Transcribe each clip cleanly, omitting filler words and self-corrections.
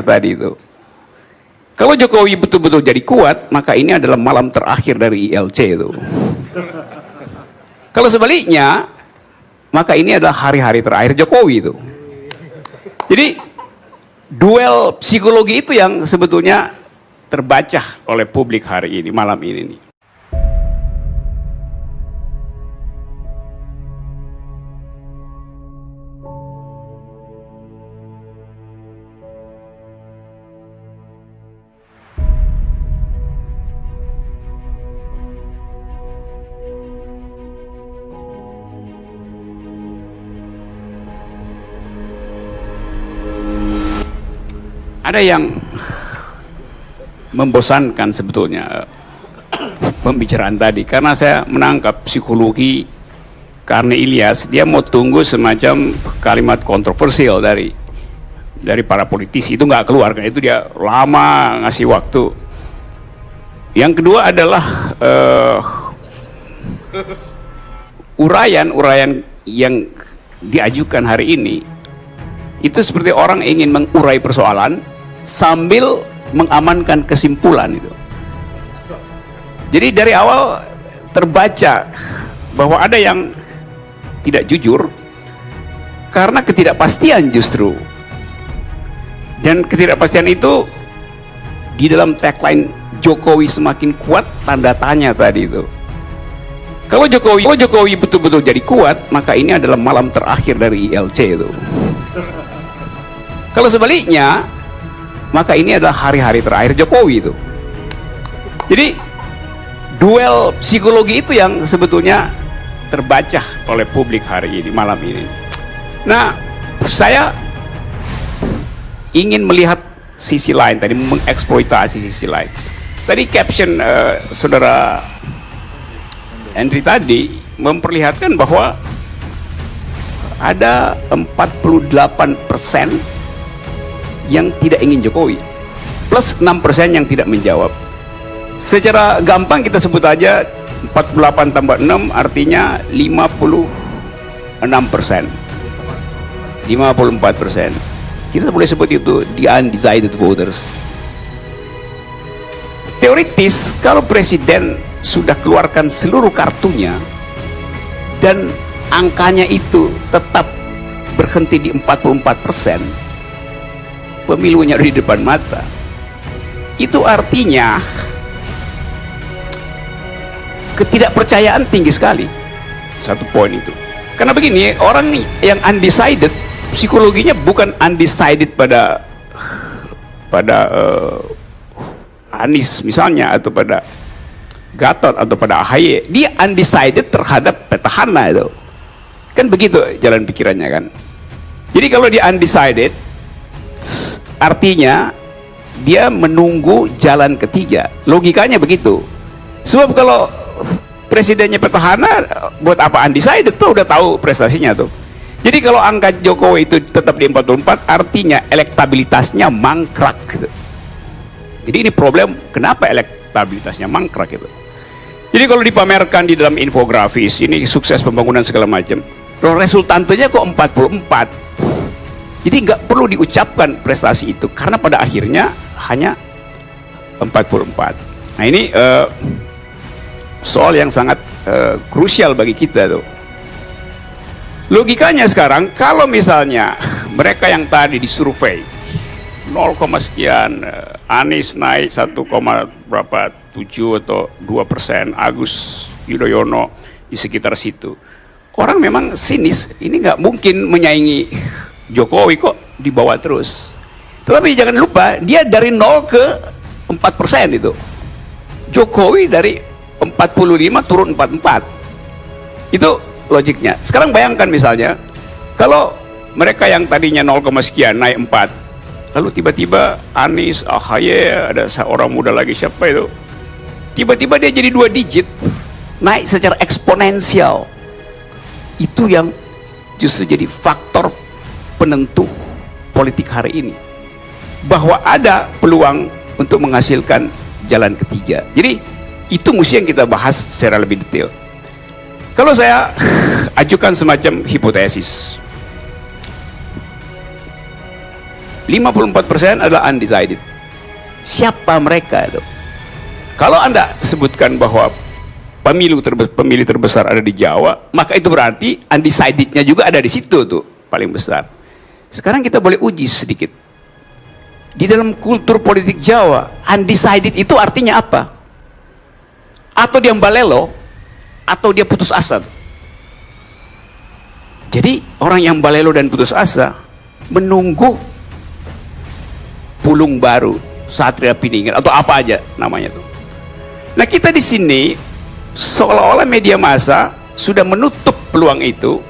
tadi itu. Kalau Jokowi betul-betul jadi kuat, maka ini adalah malam terakhir dari ILC itu. Kalau sebaliknya, maka ini adalah hari-hari terakhir Jokowi itu. Jadi duel psikologi itu yang sebetulnya terbaca oleh publik hari ini, malam ini nih. Ada yang membosankan sebetulnya pembicaraan tadi, karena saya menangkap psikologi Karni Ilyas. Dia mau tunggu semacam kalimat kontroversial dari para politisi, itu nggak keluar, kan itu dia lama ngasih waktu. Yang kedua adalah uraian yang diajukan hari ini itu seperti orang ingin mengurai persoalan sambil mengamankan kesimpulan itu. Jadi dari awal terbaca bahwa ada yang tidak jujur karena ketidakpastian justru. Dan ketidakpastian itu di dalam tagline Jokowi semakin kuat, tanda tanya tadi itu. Kalau Jokowi betul-betul jadi kuat, maka ini adalah malam terakhir dari ILC itu. Kalau sebaliknya, maka ini adalah hari-hari terakhir Jokowi itu. Jadi duel psikologi itu yang sebetulnya terbaca oleh publik hari ini, malam ini. Nah, saya ingin melihat sisi lain tadi, mengeksploitasi sisi lain. Tadi caption saudara Henry tadi memperlihatkan bahwa ada 48% yang tidak ingin Jokowi, plus 6% yang tidak menjawab. Secara gampang kita sebut aja 48 tambah 6 artinya 56%, 54%. Kita boleh sebut itu the undecided voters. Teoritis kalau presiden sudah keluarkan seluruh kartunya dan angkanya itu tetap berhenti di 44%, pemilunya di depan mata, itu artinya ketidakpercayaan tinggi sekali. Satu poin itu. Karena begini, orang yang undecided psikologinya bukan undecided pada Anies misalnya, atau pada Gatot atau pada AHY. Dia undecided terhadap petahana itu. Kan begitu jalan pikirannya kan. Jadi kalau dia undecided, artinya dia menunggu jalan ketiga. Logikanya begitu. Sebab kalau presidennya petahana, buat apa undecided tuh, udah tahu prestasinya tuh. Jadi kalau angka Jokowi itu tetap di 44, artinya elektabilitasnya mangkrak gitu. Jadi ini problem, kenapa elektabilitasnya mangkrak itu. Jadi kalau dipamerkan di dalam infografis ini sukses pembangunan segala macam, resultantenya kok 44. Jadi nggak perlu diucapkan prestasi itu, karena pada akhirnya hanya 44. Nah ini soal yang sangat krusial bagi kita tuh. Logikanya sekarang, kalau misalnya mereka yang tadi disurvei 0, sekian, Anies naik 1,7 atau 2%, Agus Yudhoyono di sekitar situ, orang memang sinis, ini nggak mungkin menyaingi Jokowi, kok dibawa terus. Tetapi jangan lupa, dia dari 0 ke 4% itu. Jokowi dari 45 turun 44. Itu logiknya. Sekarang bayangkan misalnya, kalau mereka yang tadinya 0, sekian naik 4, lalu tiba-tiba Anies, AHY, ada seorang muda lagi, siapa itu, tiba-tiba dia jadi 2 digit, naik secara eksponensial. Itu yang justru jadi faktor penentu politik hari ini, bahwa ada peluang untuk menghasilkan jalan ketiga. Jadi itu mesti yang kita bahas secara lebih detail. Kalau saya ajukan semacam hipotesis, 54% adalah undecided. Siapa mereka itu? Kalau Anda sebutkan bahwa pemilih terbesar ada di Jawa, maka itu berarti undecided-nya juga ada di situ tuh, paling besar. Sekarang kita boleh uji sedikit. Di dalam kultur politik Jawa, undecided itu artinya apa? Atau dia balelo, atau dia putus asa. Jadi orang yang balelo dan putus asa menunggu pulung baru, Satria Piningin atau apa aja namanya tuh. Nah, kita di sini seolah-olah media massa sudah menutup peluang itu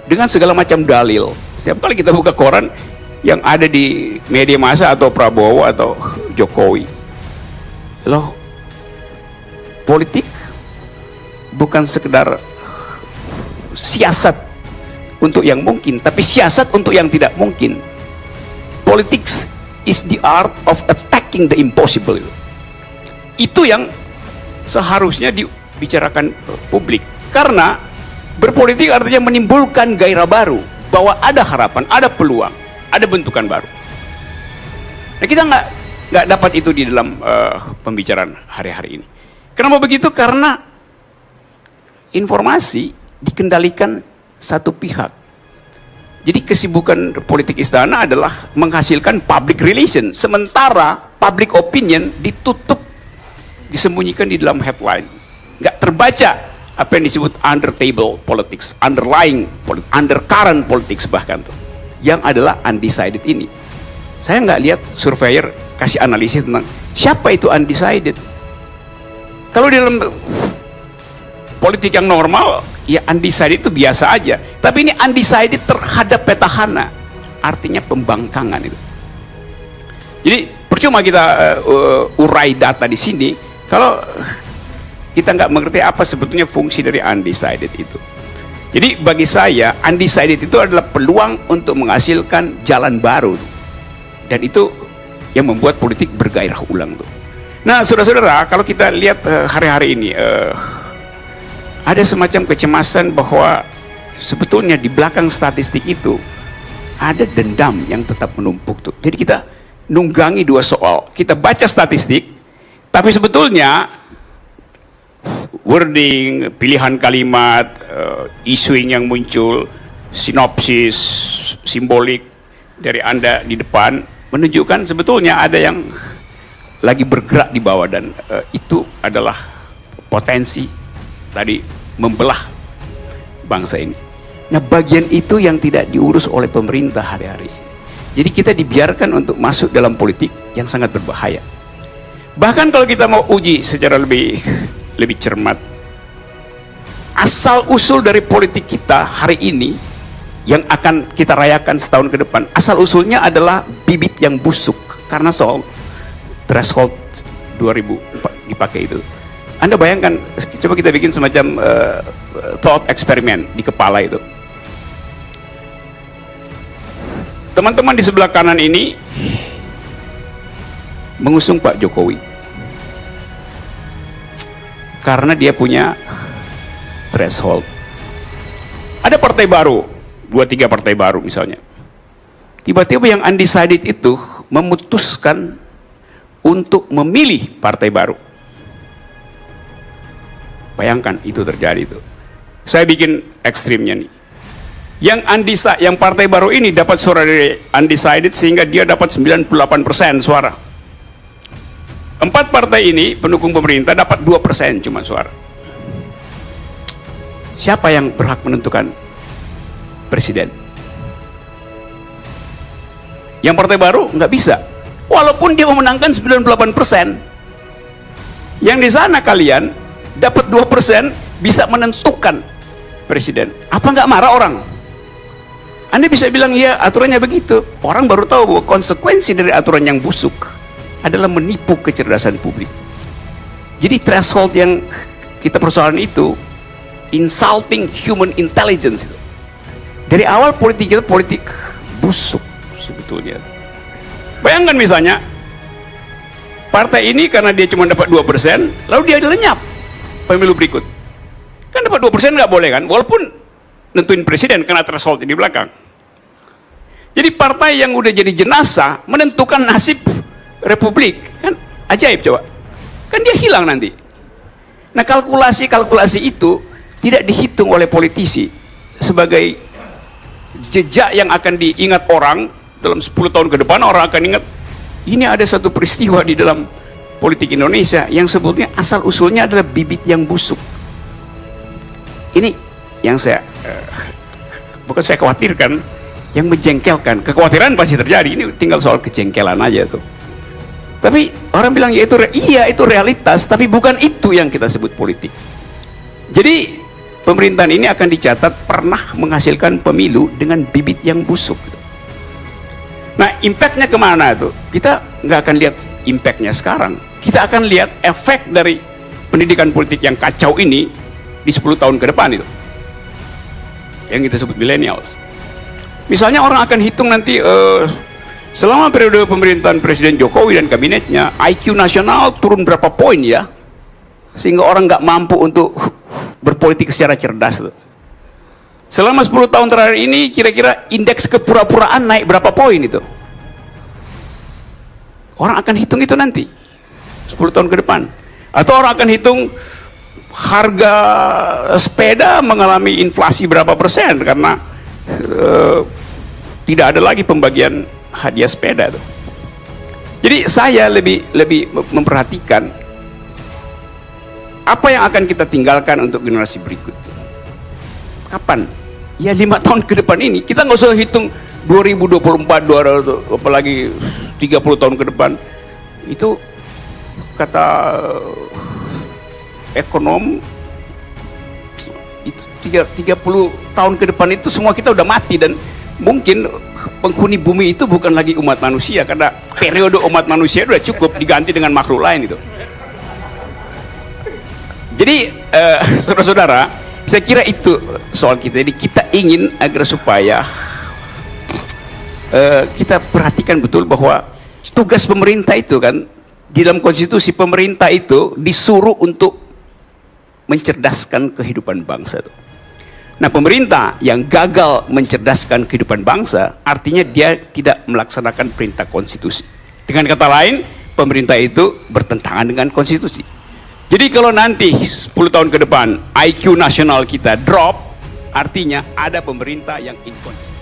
dengan segala macam dalil. Setiap kali kita buka koran, yang ada di media massa atau Prabowo atau Jokowi. Loh, politik bukan sekedar siasat untuk yang mungkin, tapi siasat untuk yang tidak mungkin. Politics is the art of attacking the impossible. Itu yang seharusnya dibicarakan publik, karena berpolitik artinya menimbulkan gairah baru, bahwa ada harapan, ada peluang, ada bentukan baru. Nah, kita nggak dapat itu di dalam pembicaraan hari-hari ini. Kenapa begitu? Karena informasi dikendalikan satu pihak. Jadi kesibukan politik istana adalah menghasilkan public relation, sementara public opinion ditutup, disembunyikan di dalam headline. Nggak terbaca apa yang disebut under table politics, underlying politics, undercurrent politics bahkan tuh, yang adalah undecided ini. Saya nggak lihat surveyor kasih analisis tentang siapa itu undecided. Kalau di dalam politik yang normal, ya undecided itu biasa aja. Tapi ini undecided terhadap petahana, artinya pembangkangan itu. Jadi percuma kita urai data di sini kalau kita nggak mengerti apa sebetulnya fungsi dari undecided itu. Jadi bagi saya undecided itu adalah peluang untuk menghasilkan jalan baru, dan itu yang membuat politik bergairah ulang tuh. Nah, saudara-saudara, kalau kita lihat hari-hari ini ada semacam kecemasan bahwa sebetulnya di belakang statistik itu ada dendam yang tetap menumpuk tuh. Jadi kita nunggangi dua soal. Kita baca statistik, tapi sebetulnya wording, pilihan kalimat, issuing yang muncul, sinopsis, simbolik dari Anda di depan menunjukkan sebetulnya ada yang lagi bergerak di bawah, dan itu adalah potensi tadi membelah bangsa ini. Nah, bagian itu yang tidak diurus oleh pemerintah hari-hari. Jadi kita dibiarkan untuk masuk dalam politik yang sangat berbahaya. Bahkan kalau kita mau uji secara lebih cermat, asal usul dari politik kita hari ini yang akan kita rayakan setahun ke depan, asal usulnya adalah bibit yang busuk, karena soal threshold 2000 dipakai itu. Anda bayangkan, coba kita bikin semacam thought eksperimen di kepala itu. Teman-teman di sebelah kanan ini mengusung Pak Jokowi karena dia punya threshold. Ada partai baru, 2-3 partai baru misalnya. Tiba-tiba yang undecided itu memutuskan untuk memilih partai baru. Bayangkan itu terjadi itu. Saya bikin ekstrimnya nih. Yang partai baru ini dapat suara dari undecided sehingga dia dapat 98% suara. 4 partai ini pendukung pemerintah dapat 2% cuma suara. Siapa yang berhak menentukan presiden? Yang partai baru nggak bisa. Walaupun dia memenangkan 98%, yang di sana kalian dapat 2% bisa menentukan presiden. Apa nggak marah orang? Anda bisa bilang ya aturannya begitu. Orang baru tahu bahwa konsekuensi dari aturan yang busuk adalah menipu kecerdasan publik. Jadi threshold yang kita persoalan itu insulting human intelligence itu. Dari awal politik kita politik busuk sebetulnya. Bayangkan misalnya partai ini karena dia cuma dapat 2%, lalu dia lenyap pemilu berikut. Kan dapat 2% nggak boleh kan, walaupun nentuin presiden karena threshold di belakang. Jadi partai yang udah jadi jenazah menentukan nasib republik, kan ajaib coba. Kan dia hilang nanti. Nah, kalkulasi-kalkulasi itu tidak dihitung oleh politisi sebagai jejak yang akan diingat orang dalam 10 tahun ke depan. Orang akan ingat, ini ada satu peristiwa di dalam politik Indonesia yang sebetulnya asal usulnya adalah bibit yang busuk. Ini yang saya bukan saya khawatirkan, yang menjengkelkan. Kekhawatiran pasti terjadi, ini tinggal soal kejengkelan aja tuh. Tapi orang bilang ya itu, iya itu realitas, tapi bukan itu yang kita sebut politik. Jadi pemerintahan ini akan dicatat pernah menghasilkan pemilu dengan bibit yang busuk. Nah, impactnya kemana tuh? Kita nggak akan lihat impactnya sekarang. Kita akan lihat efek dari pendidikan politik yang kacau ini di 10 tahun ke depan itu, yang kita sebut millennials. Misalnya orang akan hitung nanti selama periode pemerintahan Presiden Jokowi dan kabinetnya, IQ nasional turun berapa poin ya, sehingga orang nggak mampu untuk berpolitik secara cerdas tuh. Selama 10 tahun terakhir ini kira-kira indeks kepura-puraan naik berapa poin itu. Orang akan hitung itu nanti 10 tahun ke depan. Atau orang akan hitung harga sepeda mengalami inflasi berapa persen karena tidak ada lagi pembagian hadiah sepeda tuh. Jadi saya lebih memperhatikan apa yang akan kita tinggalkan untuk generasi berikut. Kapan? Ya 5 tahun ke depan ini. Kita nggak usah hitung 2024, 200, apalagi 30 tahun ke depan. Itu kata ekonom, 30 tahun ke depan itu semua kita udah mati, dan mungkin penghuni bumi itu bukan lagi umat manusia, karena periode umat manusia udah cukup, diganti dengan makhluk lain itu. Jadi saudara-saudara, saya kira itu soal kita. Jadi kita ingin agar supaya kita perhatikan betul bahwa tugas pemerintah itu kan, di dalam konstitusi pemerintah itu disuruh untuk mencerdaskan kehidupan bangsa itu. Nah, pemerintah yang gagal mencerdaskan kehidupan bangsa, artinya dia tidak melaksanakan perintah konstitusi. Dengan kata lain, pemerintah itu bertentangan dengan konstitusi. Jadi kalau nanti 10 tahun ke depan IQ nasional kita drop, artinya ada pemerintah yang inkonsisten.